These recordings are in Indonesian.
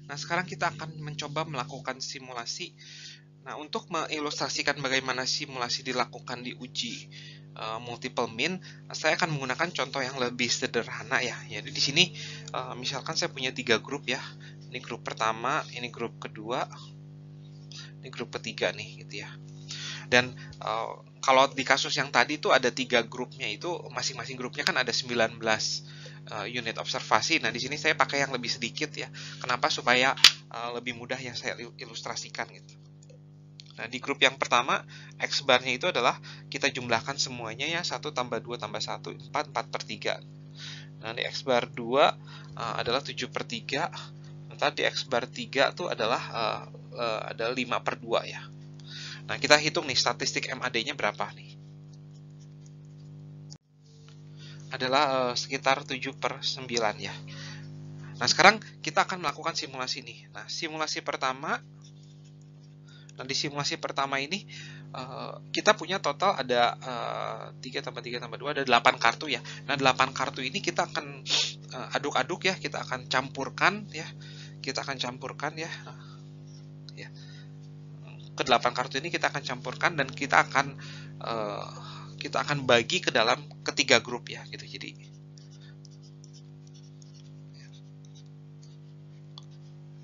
Nah, sekarang kita akan mencoba melakukan simulasi. Nah, untuk mengilustrasikan bagaimana simulasi dilakukan di uji multiple mean, saya akan menggunakan contoh yang lebih sederhana ya. Jadi di sini misalkan saya punya 3 grup ya. Ini grup pertama, ini grup kedua, ini grup ketiga nih gitu ya. Dan kalau di kasus yang tadi tuh ada 3 grupnya, itu masing-masing grupnya kan ada 19 unit observasi. Nah, di sini saya pakai yang lebih sedikit ya. Kenapa? Supaya lebih mudah yang saya ilustrasikan gitu. Nah, di grup yang pertama, X bar-nya itu adalah kita jumlahkan semuanya ya, 1 tambah 2 tambah 1, 4, 4/3. Nah, di X bar 2 adalah 7/3. Ntar di X bar 3 tuh adalah ada 5/2 ya. Nah, kita hitung nih statistik MAD-nya berapa nih. Adalah sekitar 7/9 ya. Nah, sekarang kita akan melakukan simulasi nih. Nah, di simulasi pertama ini kita punya total ada 3 tambah 3 tambah 2 ada 8 kartu ya. Nah, 8 kartu ini kita akan aduk-aduk ya, kita akan campurkan ya. Kita akan campurkan ya. Ya. Ke 8 kartu ini kita akan campurkan dan kita akan bagi ke dalam ketiga grup ya gitu. Jadi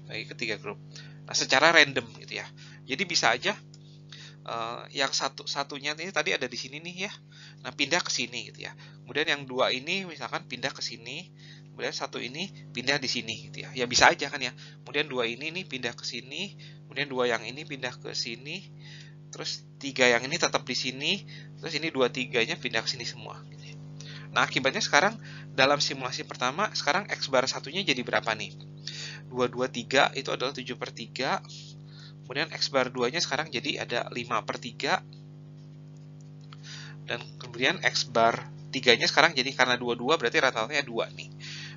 bagi ketiga grup. Nah, secara random gitu ya. Jadi bisa aja yang satunya ini tadi ada di sini nih ya. Nah, pindah ke sini gitu ya. Kemudian yang dua ini misalkan pindah ke sini. Kemudian satu ini pindah di sini gitu ya. Ya bisa aja kan ya. Kemudian dua ini nih pindah ke sini. Kemudian dua yang ini pindah ke sini. Terus tiga yang ini tetap di sini. Terus ini dua tiganya pindah ke sini semua. Gitu. Nah, akibatnya sekarang dalam simulasi pertama, sekarang X bar satunya jadi berapa nih? 2, 2, 3 itu adalah 7/3. Kemudian X bar 2-nya sekarang jadi ada 5/3. Dan kemudian X bar 3-nya sekarang jadi karena 22 berarti rata-ratanya 2 nih.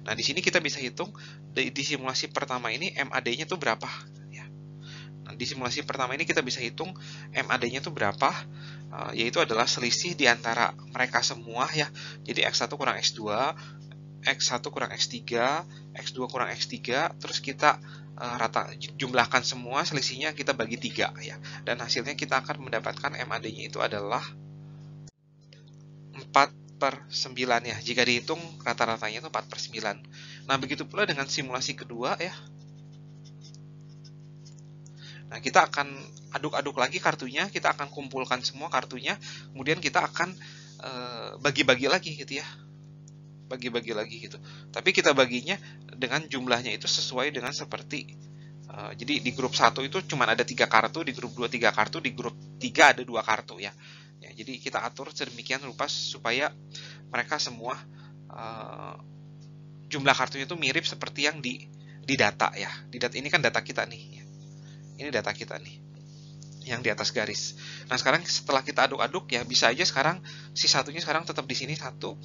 Nah, di sini kita bisa hitung di simulasi pertama ini MAD-nya tuh berapa ya. Nah, di simulasi pertama ini kita bisa hitung MAD-nya tuh berapa, yaitu adalah selisih di antara mereka semua ya. Jadi X1 kurang X2, X1 kurang X3, X2 kurang X3, terus kita jumlahkan semua selisihnya kita bagi 3 ya. Dan hasilnya kita akan mendapatkan MAD-nya itu adalah 4/9 ya. Jika dihitung rata-ratanya itu 4/9. Nah, begitu pula dengan simulasi kedua ya. Nah, kita akan aduk-aduk lagi kartunya, kita akan kumpulkan semua kartunya, kemudian kita akan bagi-bagi lagi gitu ya. Bagi-bagi lagi gitu. Tapi kita baginya dengan jumlahnya itu sesuai dengan seperti jadi di grup 1 itu cuma ada 3 kartu, di grup 2 3 kartu, di grup 3 ada 2 kartu ya. Ya, jadi kita atur sedemikian rupa supaya mereka semua jumlah kartunya itu mirip seperti yang di data ya. Di data ini kan data kita nih. Ya. Ini data kita nih. Yang di atas garis. Nah, sekarang setelah kita aduk-aduk ya bisa aja sekarang si satunya sekarang tetap di sini satu.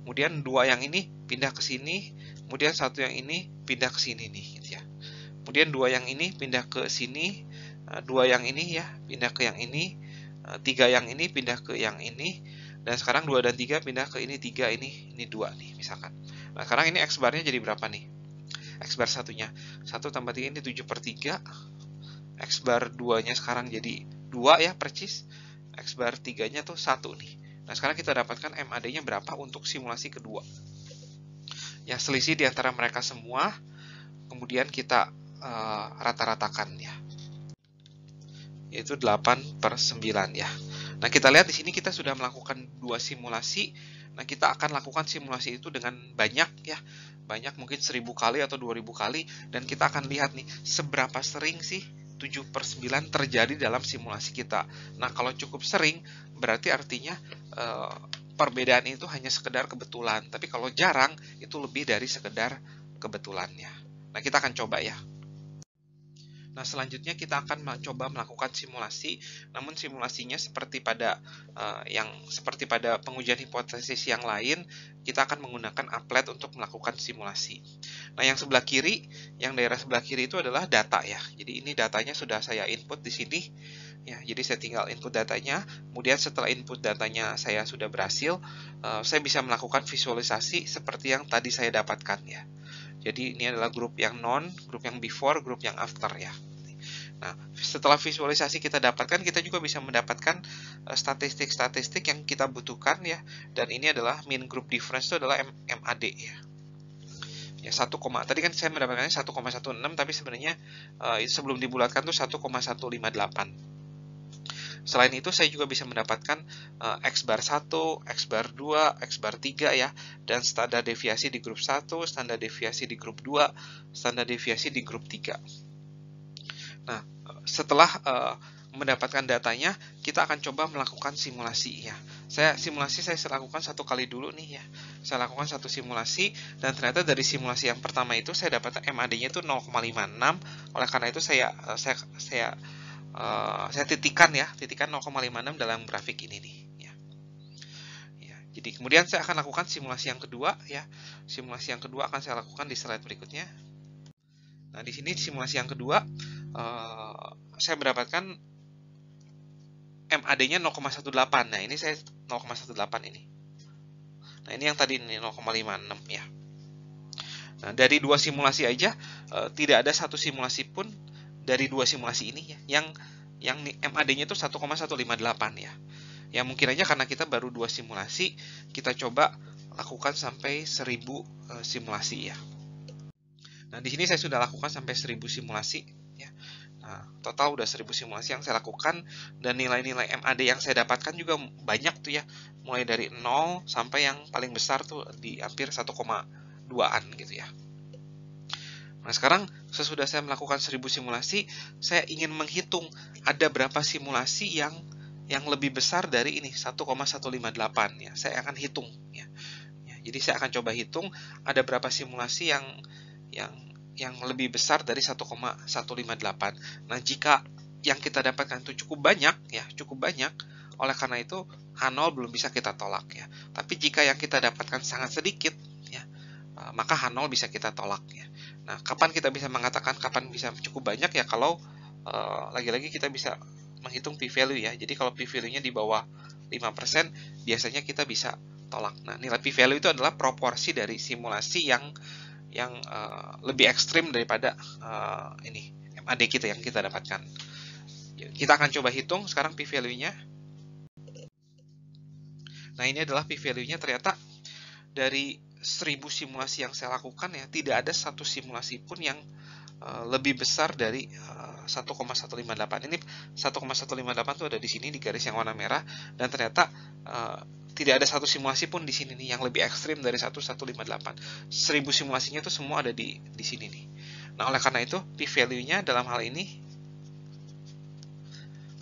Kemudian dua yang ini pindah ke sini, kemudian satu yang ini pindah ke sini nih gitu ya. Kemudian dua yang ini pindah ke sini, dua yang ini ya pindah ke yang ini, tiga yang ini pindah ke yang ini, dan sekarang 2 dan 3 pindah ke ini 3, ini 2 nih misalkan. Nah, sekarang ini X barnya jadi berapa nih? X bar satunya 1 tambah 3 ini 7/3. X bar 2 nya sekarang jadi 2 ya percis. X bar 3 nya tuh 1 nih. Nah, sekarang kita dapatkan MAD nya berapa untuk simulasi kedua. Ya, selisih di antara mereka semua, kemudian kita rata-ratakan ya. Yaitu 8/9 ya. Nah, kita lihat di sini kita sudah melakukan 2 simulasi. Nah, kita akan lakukan simulasi itu dengan banyak ya. Banyak mungkin 1000 kali atau 2000 kali. Dan kita akan lihat nih, seberapa sering sih 7/9 terjadi dalam simulasi kita. Nah, kalau cukup sering, berarti artinya perbedaan itu hanya sekedar kebetulan. Tapi kalau jarang, itu lebih dari sekedar kebetulannya. Nah, kita akan coba ya. Nah, selanjutnya kita akan coba melakukan simulasi, namun simulasinya seperti pada pengujian hipotesis yang lain, kita akan menggunakan applet untuk melakukan simulasi. Nah, yang daerah sebelah kiri itu adalah data ya. Jadi ini datanya sudah saya input di sini. Ya, jadi saya tinggal input datanya. Kemudian setelah input datanya saya sudah berhasil, saya bisa melakukan visualisasi seperti yang tadi saya dapatkan ya. Jadi ini adalah grup yang non, grup yang before, grup yang after ya. Nah, setelah visualisasi kita dapatkan, kita juga bisa mendapatkan statistik-statistik yang kita butuhkan ya. Dan ini adalah mean group difference itu adalah MAD ya. Ya, tadi kan saya mendapatkannya 1,16, tapi sebenarnya itu sebelum dibulatkan tuh 1,158. Selain itu saya juga bisa mendapatkan X bar 1, X bar 2, X bar 3 ya, dan standar deviasi di grup 1, standar deviasi di grup 2, standar deviasi di grup 3. Nah, setelah mendapatkan datanya, kita akan coba melakukan simulasi ya. Saya lakukan satu kali dulu nih ya. Saya lakukan satu simulasi, dan ternyata dari simulasi yang pertama itu saya dapat MAD-nya itu 0,56. Oleh karena itu saya titikkan 0,56 dalam grafik ini nih ya. Ya, jadi kemudian saya akan lakukan simulasi yang kedua ya. Simulasi yang kedua akan saya lakukan di slide berikutnya. Nah, di sini simulasi yang kedua saya mendapatkan MAD-nya 0,18. Nah, ini saya 0,18 ini. Nah, ini yang tadi ini 0,56 ya. Nah, dari dua simulasi aja tidak ada satu simulasi pun dari dua simulasi ini ya yang MAD-nya itu 1,158 ya. Ya mungkin aja karena kita baru dua simulasi, kita coba lakukan sampai 1000 simulasi ya. Nah, di sini saya sudah lakukan sampai 1000 simulasi ya. Nah, total udah 1000 simulasi yang saya lakukan, dan nilai-nilai MAD yang saya dapatkan juga banyak tuh ya. Mulai dari 0 sampai yang paling besar tuh di hampir 1,2-an gitu ya. Nah, sekarang sesudah saya melakukan 1000 simulasi, saya ingin menghitung ada berapa simulasi yang lebih besar dari ini 1,158 ya. Saya akan hitung ya. Jadi saya akan coba hitung ada berapa simulasi yang lebih besar dari 1,158. Nah, jika yang kita dapatkan itu cukup banyak ya, oleh karena itu H0 belum bisa kita tolak ya. Tapi jika yang kita dapatkan sangat sedikit ya, maka H0 bisa kita tolak ya. Nah, kapan kita bisa mengatakan kapan bisa cukup banyak ya, kalau lagi-lagi kita bisa menghitung p-value ya. Jadi kalau p-value-nya di bawah 5%, biasanya kita bisa tolak. Nah, nilai p-value itu adalah proporsi dari simulasi yang lebih ekstrim daripada ini MAD kita yang kita dapatkan. Kita akan coba hitung sekarang p-value-nya. Nah, ini adalah p-value-nya. Ternyata dari 1000 simulasi yang saya lakukan ya, tidak ada satu simulasi pun yang lebih besar dari 1,158. Ini 1,158 itu ada di sini di garis yang warna merah, dan ternyata tidak ada satu simulasi pun di sini nih yang lebih ekstrim dari 1,158. 1000 simulasinya itu semua ada di sini nih. Nah, oleh karena itu p-value-nya dalam hal ini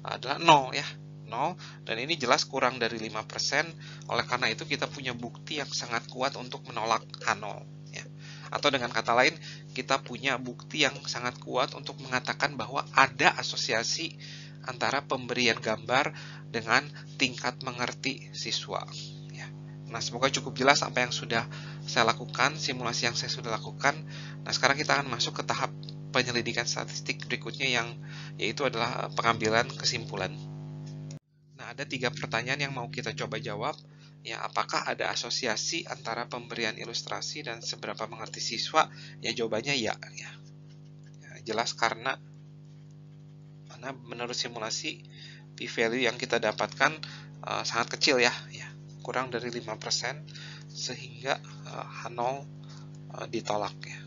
adalah 0 ya. 0, dan ini jelas kurang dari 5%. Oleh karena itu kita punya bukti yang sangat kuat untuk menolak H0 ya. Atau dengan kata lain, kita punya bukti yang sangat kuat untuk mengatakan bahwa ada asosiasi antara pemberian gambar dengan tingkat mengerti siswa ya. Nah, semoga cukup jelas apa yang sudah saya lakukan, simulasi yang saya sudah lakukan. Nah, sekarang kita akan masuk ke tahap penyelidikan statistik berikutnya, yaitu adalah pengambilan kesimpulan. Nah, ada 3 pertanyaan yang mau kita coba jawab. Ya, apakah ada asosiasi antara pemberian ilustrasi dan seberapa mengerti siswa? Ya, jawabannya ya. Ya, jelas karena menurut simulasi p-value yang kita dapatkan sangat kecil ya, kurang dari 5%, sehingga H0 ditolak ya.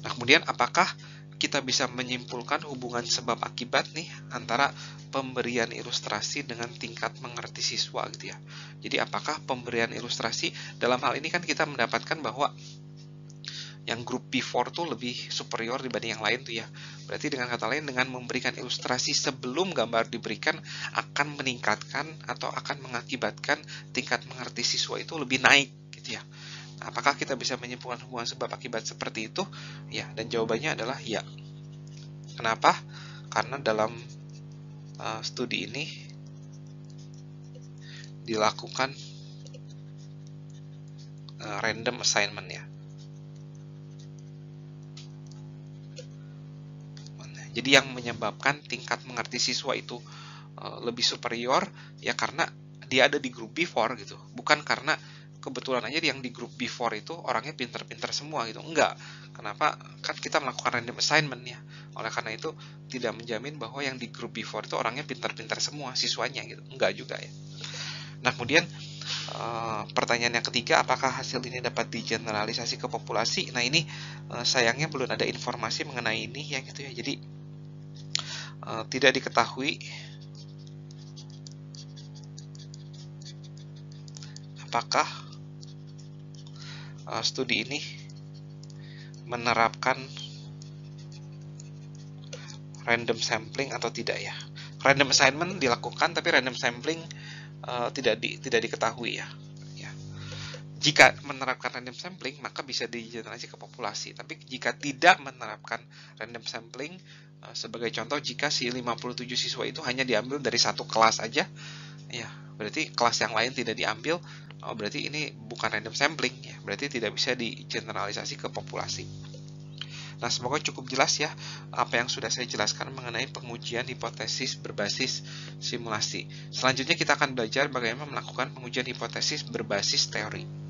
Nah, kemudian apakah kita bisa menyimpulkan hubungan sebab akibat nih antara pemberian ilustrasi dengan tingkat mengerti siswa gitu ya. Jadi apakah pemberian ilustrasi, dalam hal ini kan kita mendapatkan bahwa yang grup P4 tuh lebih superior dibanding yang lain tuh ya. Berarti dengan kata lain, dengan memberikan ilustrasi sebelum gambar diberikan akan meningkatkan atau akan mengakibatkan tingkat mengerti siswa itu lebih naik gitu ya. Apakah kita bisa menyimpulkan hubungan sebab akibat seperti itu? Ya, dan jawabannya adalah ya. Kenapa? Karena dalam studi ini dilakukan random assignment ya. Jadi yang menyebabkan tingkat mengerti siswa itu lebih superior ya karena dia ada di grup B4 gitu, bukan karena kebetulan aja yang di grup before itu orangnya pinter-pinter semua gitu. Enggak. Kenapa? Kan kita melakukan random assignment ya. Oleh karena itu tidak menjamin bahwa yang di grup before itu orangnya pinter-pinter semua siswanya gitu. Enggak juga ya. Nah, kemudian pertanyaan yang ketiga, apakah hasil ini dapat digeneralisasi ke populasi? Nah, ini sayangnya belum ada informasi mengenai ini ya gitu ya. Jadi tidak diketahui apakah studi ini menerapkan random sampling atau tidak ya. Random assignment dilakukan, tapi random sampling tidak diketahui ya. Jika menerapkan random sampling, maka bisa digeneralisasi ke populasi. Tapi jika tidak menerapkan random sampling, sebagai contoh, jika si 57 siswa itu hanya diambil dari satu kelas aja, ya berarti kelas yang lain tidak diambil, berarti ini bukan random sampling, ya berarti tidak bisa digeneralisasi ke populasi. Nah, semoga cukup jelas ya apa yang sudah saya jelaskan mengenai pengujian hipotesis berbasis simulasi. Selanjutnya kita akan belajar bagaimana melakukan pengujian hipotesis berbasis teori.